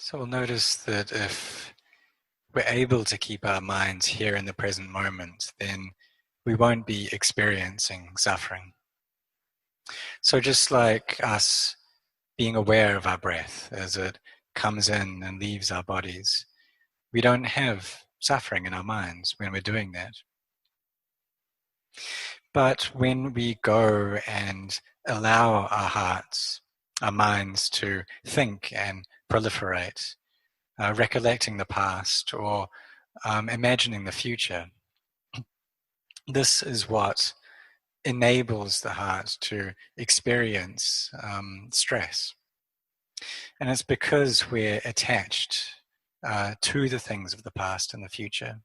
So we'll notice that if we're able to keep our minds here in the present moment, then we won't be experiencing suffering. So just like us being aware of our breath as it comes in and leaves our bodies, we don't have suffering in our minds when we're doing that. But when we go and allow our hearts, our minds to think and proliferate, recollecting the past or imagining the future, this is what enables the heart to experience stress. And it's because we're attached to the things of the past and the future.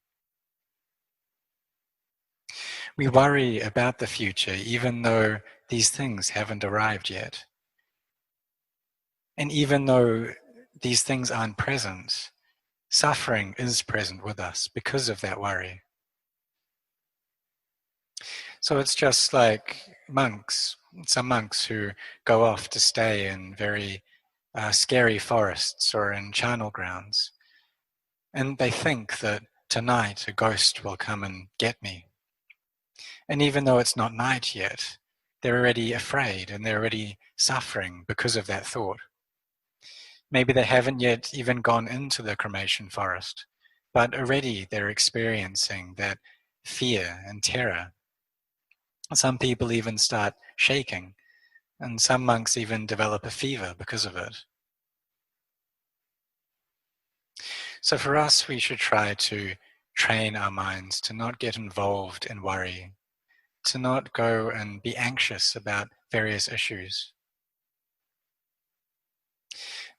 We worry about the future even though these things haven't arrived yet. And even though these things aren't present, suffering is present with us because of that worry. So it's just like monks, some monks who go off to stay in very scary forests or in charnel grounds. And they think that tonight a ghost will come and get me. And even though it's not night yet, they're already afraid and they're already suffering because of that thought. Maybe they haven't yet even gone into the cremation forest, but already they're experiencing that fear and terror. Some people even start shaking, and some monks even develop a fever because of it. So for us, we should try to train our minds to not get involved in worry, to not go and be anxious about various issues.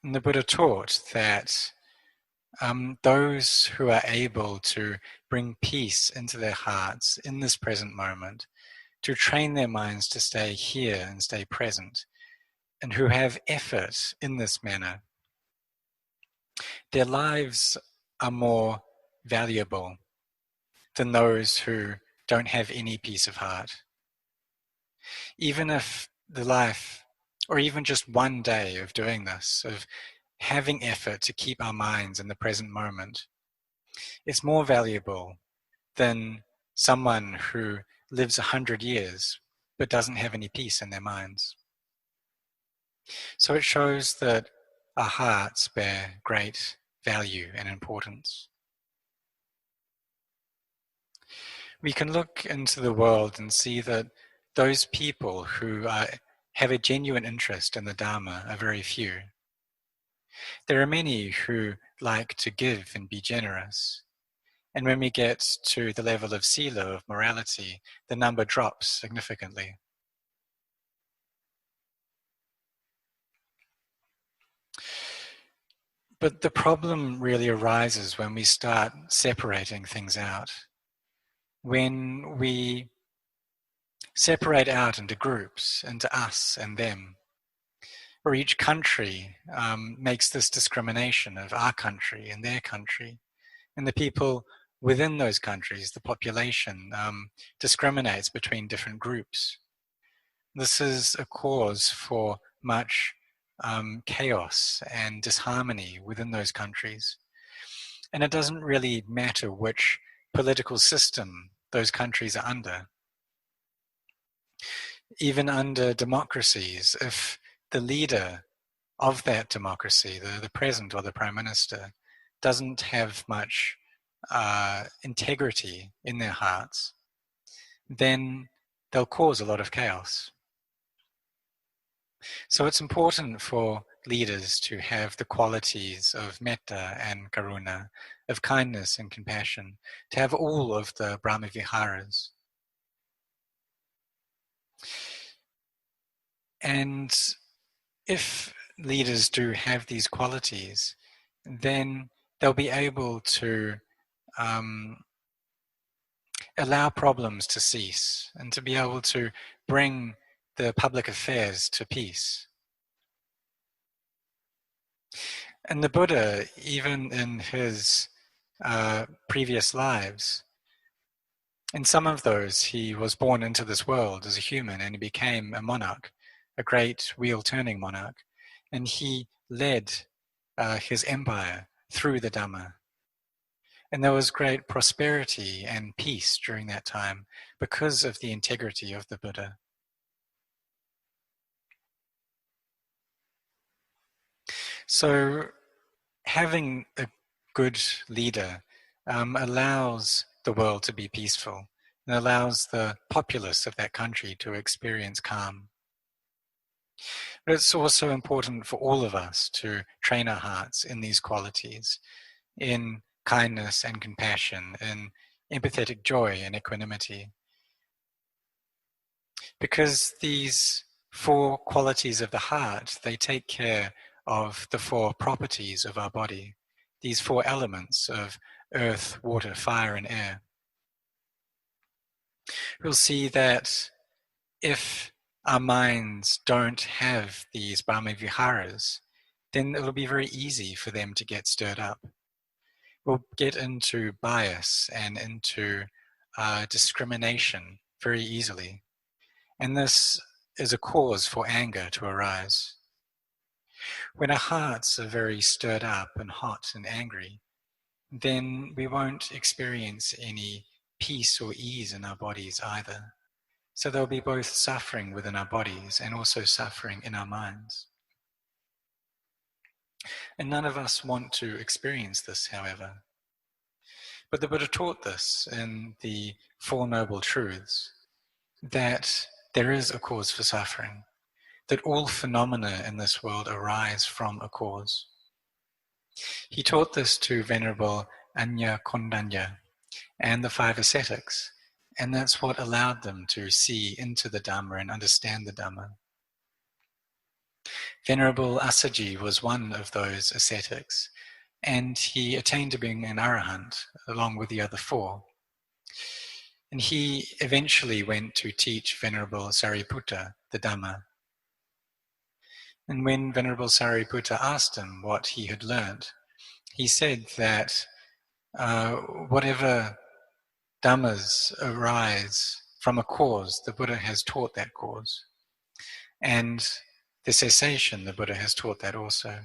And the Buddha taught that those who are able to bring peace into their hearts in this present moment, to train their minds to stay here and stay present, and who have effort in this manner, their lives are more valuable than those who don't have any peace of heart. Even if the life, or even just one day of doing this, of having effort to keep our minds in the present moment, it's more valuable than someone who lives 100 years but doesn't have any peace in their minds. So it shows that our hearts bear great value and importance. We can look into the world and see that those people who have a genuine interest in the Dhamma are very few. There are many who like to give and be generous. And when we get to the level of sila, of morality, the number drops significantly. But the problem really arises when we start separating things out. When we separate out into groups, into us and them, or each country makes this discrimination of our country and their country, and the people within those countries, the population, discriminates between different groups. This is a cause for much chaos and disharmony within those countries. And it doesn't really matter which political system those countries are under. Even under democracies, if the leader of that democracy, the president or the prime minister, doesn't have much integrity in their hearts, then they'll cause a lot of chaos. So it's important for leaders to have the qualities of metta and karuna, of kindness and compassion, to have all of the Brahma Viharas. And if leaders do have these qualities, then they'll be able to allow problems to cease and to be able to bring the public affairs to peace. And the Buddha, even in his previous lives, in some of those he was born into this world as a human and he became a monarch, a great wheel-turning monarch, and he led his empire through the Dhamma. And there was great prosperity and peace during that time because of the integrity of the Buddha. So having a good leader allows the world to be peaceful and allows the populace of that country to experience calm. But it's also important for all of us to train our hearts in these qualities, in kindness and compassion, in empathetic joy and equanimity. Because these four qualities of the heart, they take care of the four properties of our body, these four elements of earth, water, fire, and air. We'll see that if our minds don't have these Brahma-viharas, then it'll be very easy for them to get stirred up. We'll get into bias and into discrimination very easily. And this is a cause for anger to arise. When our hearts are very stirred up and hot and angry, then we won't experience any peace or ease in our bodies either. So there'll be both suffering within our bodies and also suffering in our minds. And none of us want to experience this, however. But the Buddha taught this in the Four Noble Truths, that there is a cause for suffering, that all phenomena in this world arise from a cause. He taught this to Venerable Anya Kondanya and the five ascetics, and that's what allowed them to see into the Dhamma and understand the Dhamma. Venerable Asaji was one of those ascetics, and he attained to being an arahant along with the other four. And he eventually went to teach Venerable Sariputta the Dhamma. And when Venerable Sariputta asked him what he had learnt, he said that whatever Dhammas arise from a cause, the Buddha has taught that cause. And the cessation, the Buddha has taught that also.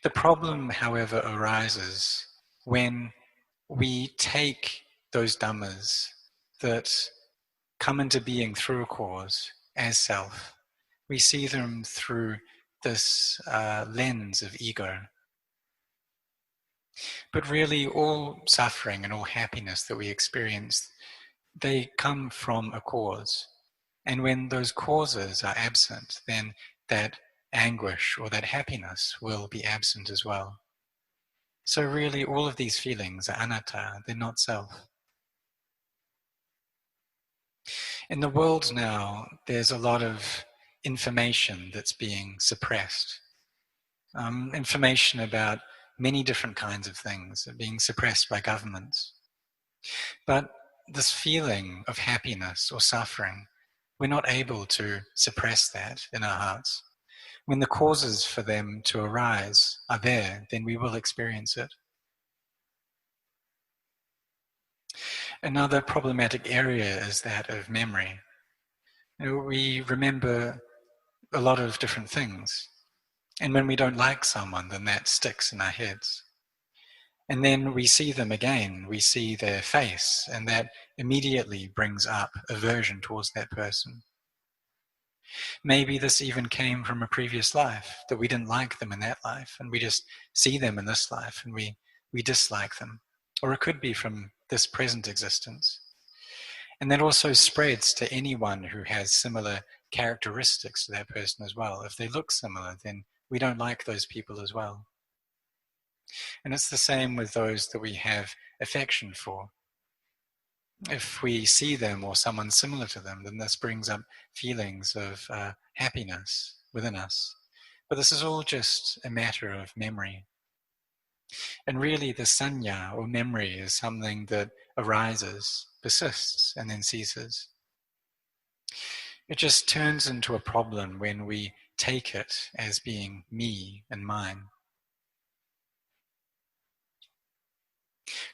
The problem, however, arises when we take those Dhammas that come into being through a cause as self. We see them through this lens of ego. But really, all suffering and all happiness that we experience, they come from a cause. And when those causes are absent, then that anguish or that happiness will be absent as well. So really, all of these feelings are anatta, they're not self. In the world now, there's a lot of information that's being suppressed. Information about many different kinds of things are being suppressed by governments. But this feeling of happiness or suffering, we're not able to suppress that in our hearts. When the causes for them to arise are there, then we will experience it. Another problematic area is that of memory. We remember a lot of different things. And when we don't like someone, then that sticks in our heads. And then we see them again, we see their face, and that immediately brings up aversion towards that person. Maybe this even came from a previous life, that we didn't like them in that life, and we just see them in this life, and we dislike them. Or it could be from this present existence. And that also spreads to anyone who has similar characteristics to that person as well. If they look similar, then we don't like those people as well. And it's the same with those that we have affection for. If we see them or someone similar to them, then this brings up feelings of happiness within us. But this is all just a matter of memory. And really the sanya or memory is something that arises, persists, and then ceases. It just turns into a problem when we take it as being me and mine.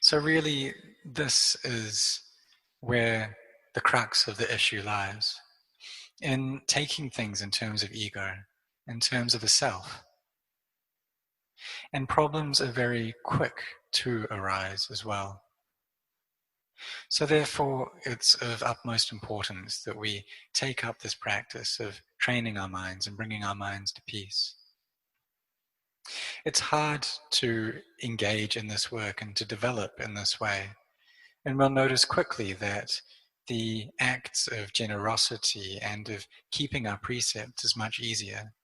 So really, this is where the crux of the issue lies. In taking things in terms of ego, in terms of a self. And problems are very quick to arise as well. So therefore, it's of utmost importance that we take up this practice of training our minds and bringing our minds to peace. It's hard to engage in this work and to develop in this way. And we'll notice quickly that the acts of generosity and of keeping our precepts is much easier.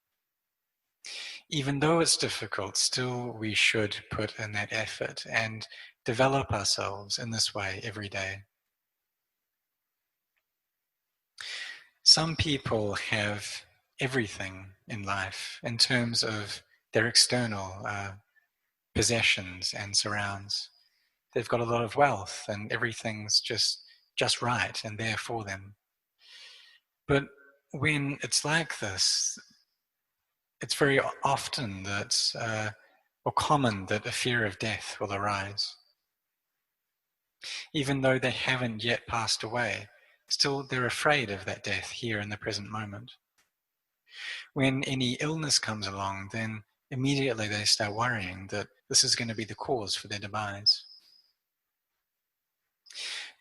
Even though it's difficult, still we should put in that effort and develop ourselves in this way every day. Some people have everything in life in terms of their external possessions and surrounds. They've got a lot of wealth and everything's just right and there for them. But when it's like this, it's very often that, or common that a fear of death will arise. Even though they haven't yet passed away, still they're afraid of that death here in the present moment. When any illness comes along, then immediately they start worrying that this is going to be the cause for their demise.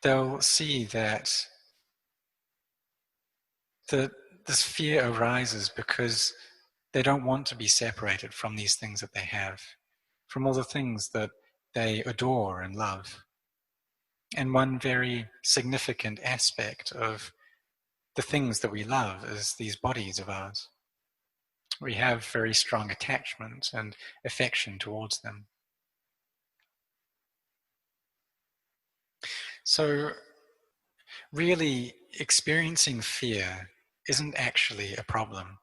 They'll see that this fear arises because they don't want to be separated from these things that they have, from all the things that they adore and love. And one very significant aspect of the things that we love is these bodies of ours. We have very strong attachment and affection towards them. So really, experiencing fear isn't actually a problem.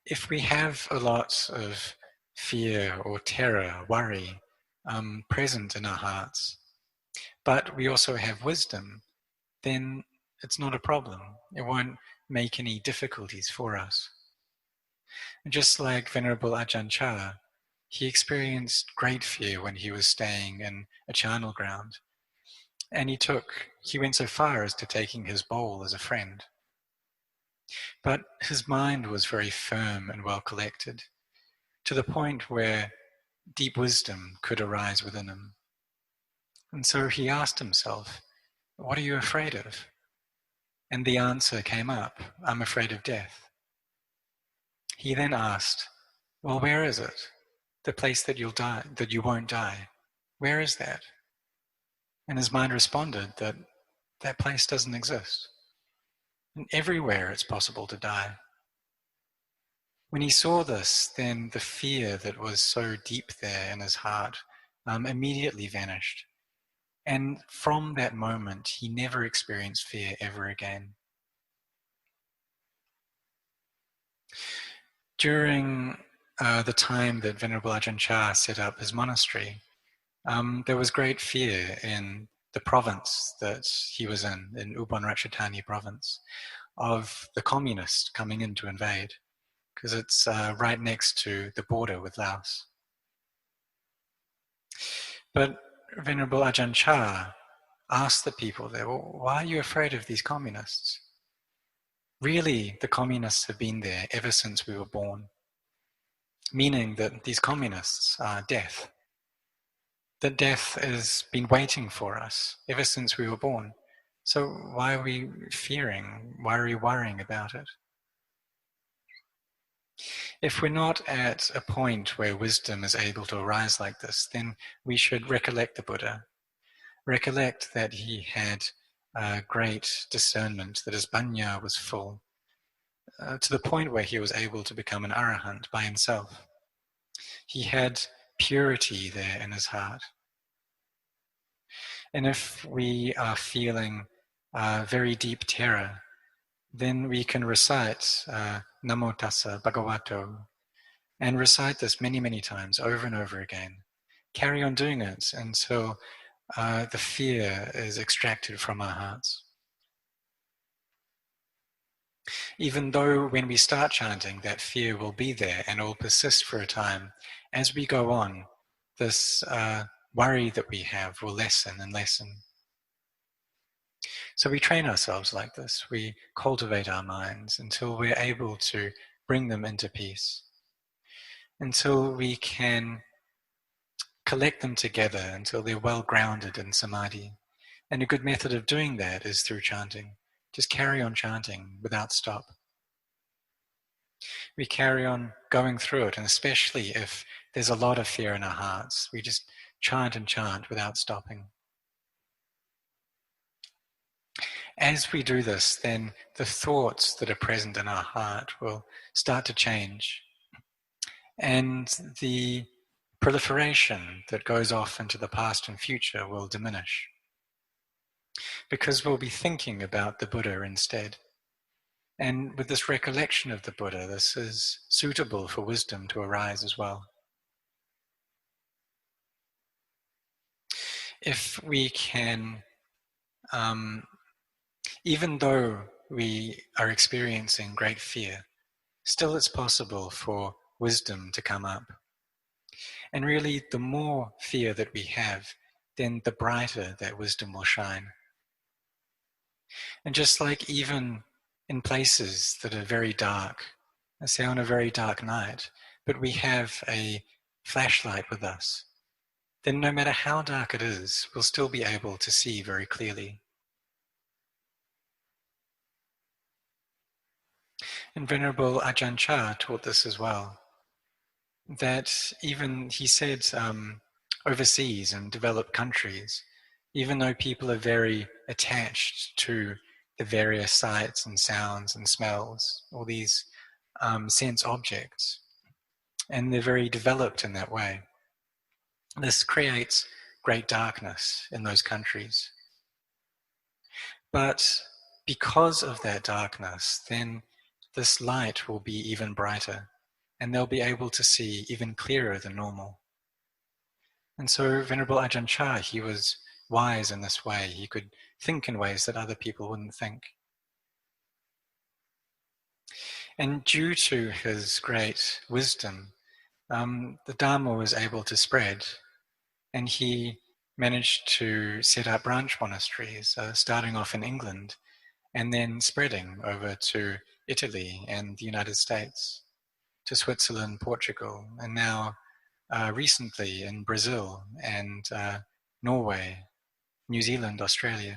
If we have a lot of fear or terror, worry present in our hearts, but we also have wisdom, then it's not a problem. It won't make any difficulties for us. And just like Venerable Ajahn Chah, he experienced great fear when he was staying in a charnel ground. And he went so far as to taking his bowl as a friend. But his mind was very firm and well collected, to the point where deep wisdom could arise within him. And so he asked himself, "What are you afraid of?" And the answer came up, "I'm afraid of death." He then asked, "Well, where is it? The place that you'll die, that you won't die. Where is that?" And his mind responded that that place doesn't exist. And everywhere it's possible to die. When he saw this, then the fear that was so deep there in his heart immediately vanished. And from that moment, he never experienced fear ever again. During the time that Venerable Ajahn Chah set up his monastery, there was great fear in the province that he was in Ubon Ratchathani province, of the communists coming in to invade, because it's right next to the border with Laos. But Venerable Ajahn Chah asked the people there, "Well, why are you afraid of these communists? Really, the communists have been there ever since we were born, meaning that these communists are death. That death has been waiting for us ever since we were born. So why are we fearing? Why are we worrying about it?" If we're not at a point where wisdom is able to arise like this, then we should recollect the Buddha. Recollect that he had great discernment, that his banya was full, to the point where he was able to become an arahant by himself. He had purity there in his heart. And if we are feeling very deep terror, then we can recite Namo Tassa Bhagavato, and recite this many, many times, over and over again. Carry on doing it until the fear is extracted from our hearts. Even though when we start chanting, that fear will be there and it will persist for a time, as we go on, this worry that we have will lessen and lessen. So we train ourselves like this. We cultivate our minds until we're able to bring them into peace, until we can collect them together, until they're well grounded in samadhi. And a good method of doing that is through chanting. Just carry on chanting without stop. We carry on going through it, and especially if there's a lot of fear in our hearts, we just chant and chant without stopping. As we do this, then the thoughts that are present in our heart will start to change, and the proliferation that goes off into the past and future will diminish, because we'll be thinking about the Buddha instead. And with this recollection of the Buddha, this is suitable for wisdom to arise as well. If we can, even though we are experiencing great fear, still it's possible for wisdom to come up. And really, the more fear that we have, then the brighter that wisdom will shine. And just like even in places that are very dark, let's say on a very dark night, but we have a flashlight with us, then no matter how dark it is, we'll still be able to see very clearly. And Venerable Ajahn Chah taught this as well, that even, he said, overseas in developed countries, even though people are very attached to the various sights and sounds and smells, all these sense objects, and they're very developed in that way, this creates great darkness in those countries. But because of that darkness, then this light will be even brighter, and they'll be able to see even clearer than normal. And so Venerable Ajahn Chah, he was wise in this way. He could think in ways that other people wouldn't think. And due to his great wisdom, the Dhamma was able to spread, and he managed to set up branch monasteries, starting off in England and then spreading over to Italy and the United States, to Switzerland, Portugal, and now recently in Brazil and Norway, New Zealand, Australia.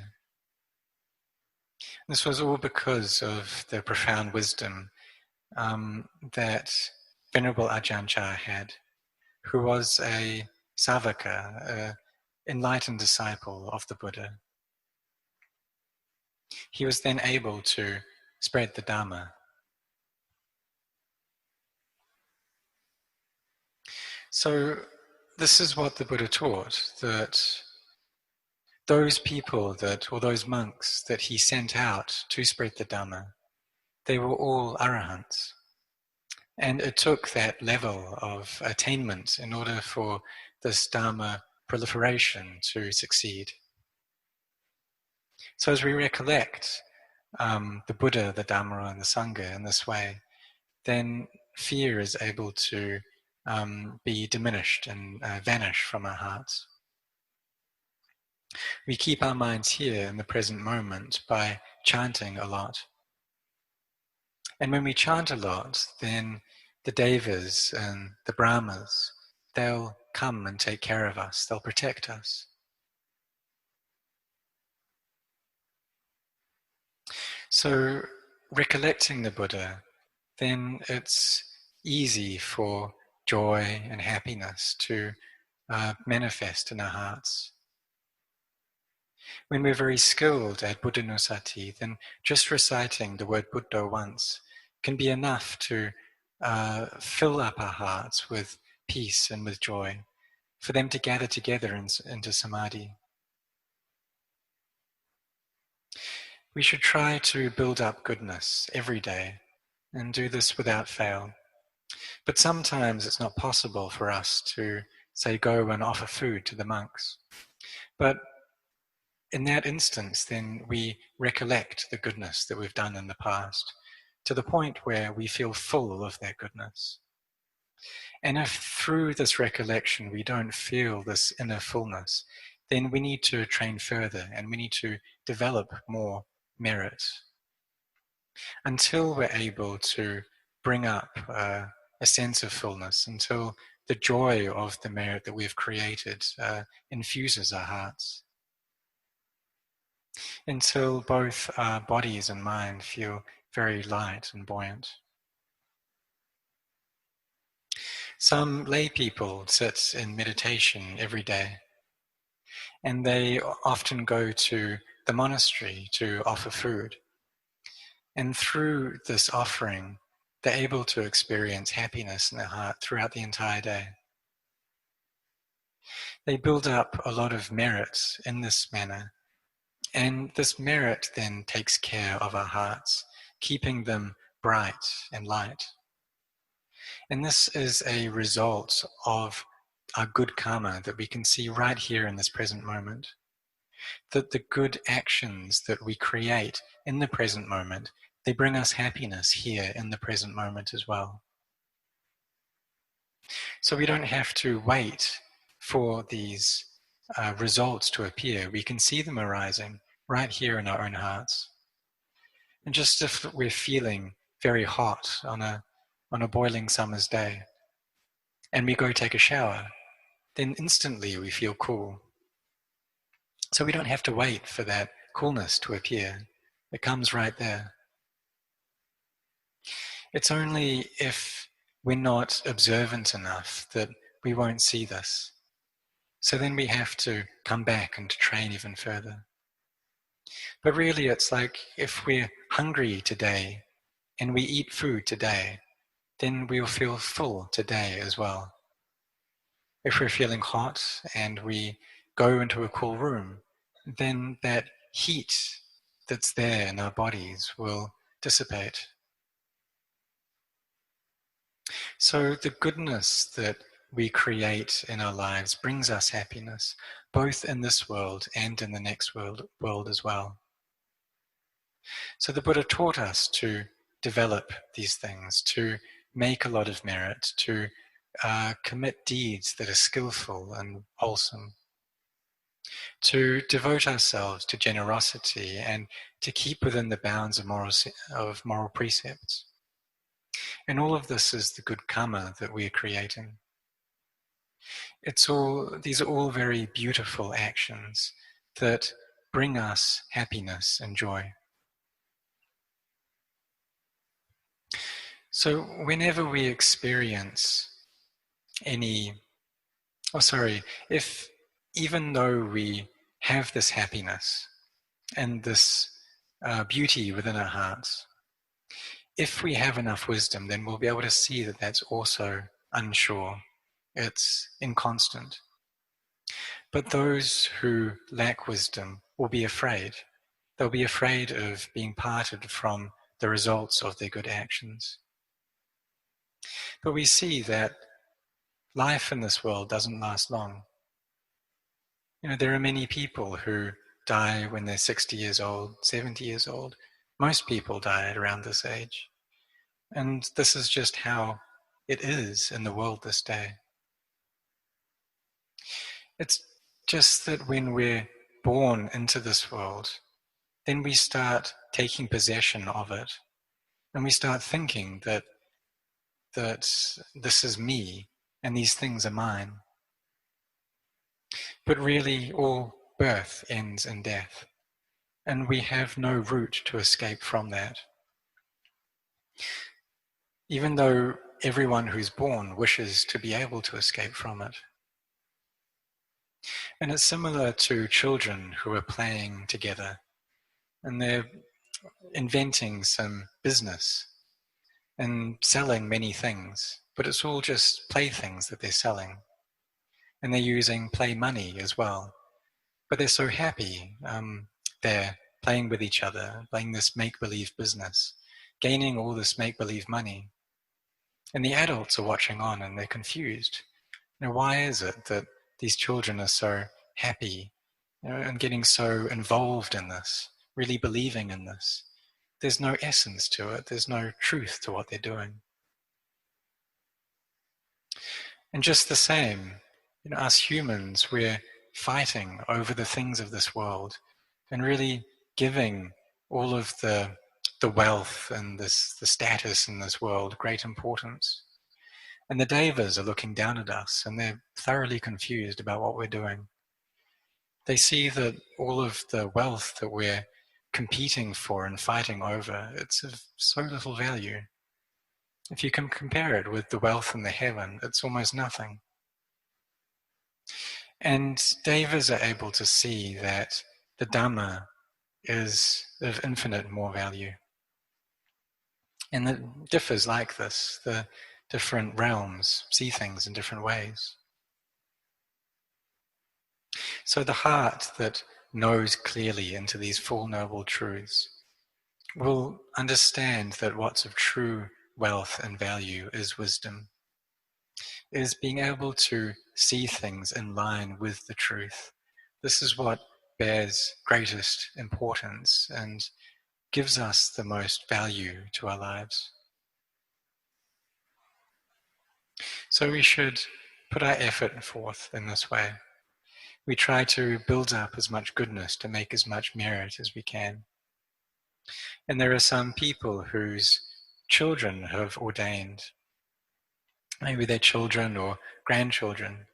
This was all because of the profound wisdom that Venerable Ajahn Chah had, who was a savaka, an enlightened disciple of the Buddha. He was then able to spread the Dhamma. So this is what the Buddha taught, that those people that, or those monks that he sent out to spread the Dhamma, they were all arahants. And it took that level of attainment in order for this Dhamma proliferation to succeed. So as we recollect the Buddha, the Dhamma, and the Sangha in this way, then fear is able to be diminished and vanish from our hearts. We keep our minds here in the present moment by chanting a lot. And when we chant a lot, then the Devas and the Brahmas, they'll come and take care of us, they'll protect us. So recollecting the Buddha, then it's easy for joy and happiness to manifest in our hearts. When we're very skilled at Buddhanusati, then just reciting the word Buddha once can be enough to fill up our hearts with peace and with joy, for them to gather together into samadhi. We should try to build up goodness every day and do this without fail. But sometimes it's not possible for us to, say, go and offer food to the monks. But in that instance, then we recollect the goodness that we've done in the past, to the point where we feel full of that goodness. And if through this recollection we don't feel this inner fullness, then we need to train further and we need to develop more merit until we're able to bring up a sense of fullness, until the joy of the merit that we've created infuses our hearts, until both our bodies and mind feel very light and buoyant. Some lay people sit in meditation every day, and they often go to the monastery to offer food. And through this offering, they're able to experience happiness in their heart throughout the entire day. They build up a lot of merit in this manner, and this merit then takes care of our hearts, keeping them bright and light. And this is a result of our good karma that we can see right here in this present moment. That the good actions that we create in the present moment, they bring us happiness here in the present moment as well. So we don't have to wait for these results to appear. We can see them arising right here in our own hearts. And just if we're feeling very hot on a boiling summer's day, and we go take a shower, then instantly we feel cool. So we don't have to wait for that coolness to appear. It comes right there. It's only if we're not observant enough that we won't see this. So then we have to come back and to train even further. But really it's like if we're hungry today and we eat food today, then we'll feel full today as well. If we're feeling hot and we go into a cool room, then that heat that's there in our bodies will dissipate. So the goodness that we create in our lives brings us happiness, both in this world and in the next world as well. So the Buddha taught us to develop these things, to make a lot of merit, to commit deeds that are skillful and wholesome, to devote ourselves to generosity and to keep within the bounds of moral precepts. And all of this is the good karma that we are creating. These are all very beautiful actions that bring us happiness and joy. So whenever we experience if even though we have this happiness and this beauty within our hearts, if we have enough wisdom, then we'll be able to see that that's also unsure. It's inconstant. But those who lack wisdom will be afraid. They'll be afraid of being parted from the results of their good actions. But we see that life in this world doesn't last long. There are many people who die when they're 60 years old, 70 years old. Most people die at around this age. And this is just how it is in the world this day. It's just that when we're born into this world, then we start taking possession of it. And we start thinking that this is me and these things are mine. But really, all birth ends in death. And we have no route to escape from that. Even though everyone who's born wishes to be able to escape from it. And it's similar to children who are playing together and they're inventing some business and selling many things, but it's all just playthings that they're selling. And they're using play money as well. But they're so happy. They're playing with each other, playing this make-believe business, gaining all this make-believe money. And the adults are watching on and they're confused. Why is it that these children are so happy and getting so involved in this, really believing in this? There's no essence to it. There's no truth to what they're doing. And just the same, us humans, we're fighting over the things of this world and really giving all of the wealth and the status in this world great importance. And the Devas are looking down at us and they're thoroughly confused about what we're doing. They see that all of the wealth that we're competing for and fighting over, it's of so little value. If you can compare it with the wealth in the heaven, it's almost nothing. And Devas are able to see that the Dhamma is of infinite more value. And it differs like this. The different realms see things in different ways. So the heart that knows clearly into these Four Noble Truths will understand that what's of true wealth and value is wisdom, is being able to see things in line with the truth. This is what bears greatest importance and gives us the most value to our lives. So we should put our effort forth in this way. We try to build up as much goodness, to make as much merit as we can. And there are some people whose children have ordained. Maybe their children or grandchildren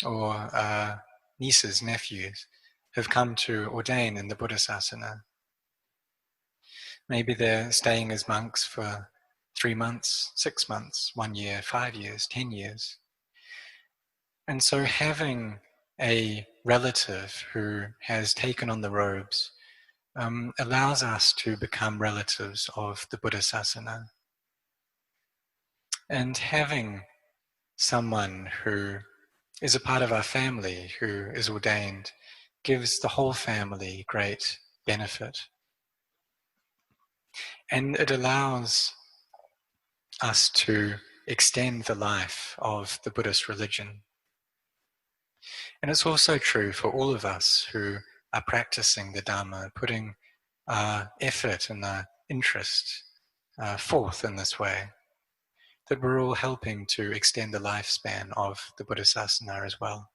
or nieces, nephews have come to ordain in the Buddhasasana. Maybe they're staying as monks for 3 months, 6 months, 1 year, 5 years, 10 years. And so having a relative who has taken on the robes allows us to become relatives of the Buddhasasana. And having someone who is a part of our family who is ordained gives the whole family great benefit. And it allows us to extend the life of the Buddhist religion. And it's also true for all of us who are practicing the Dhamma, putting our effort and our interest forth in this way, that we're all helping to extend the lifespan of the Buddhasasana as well.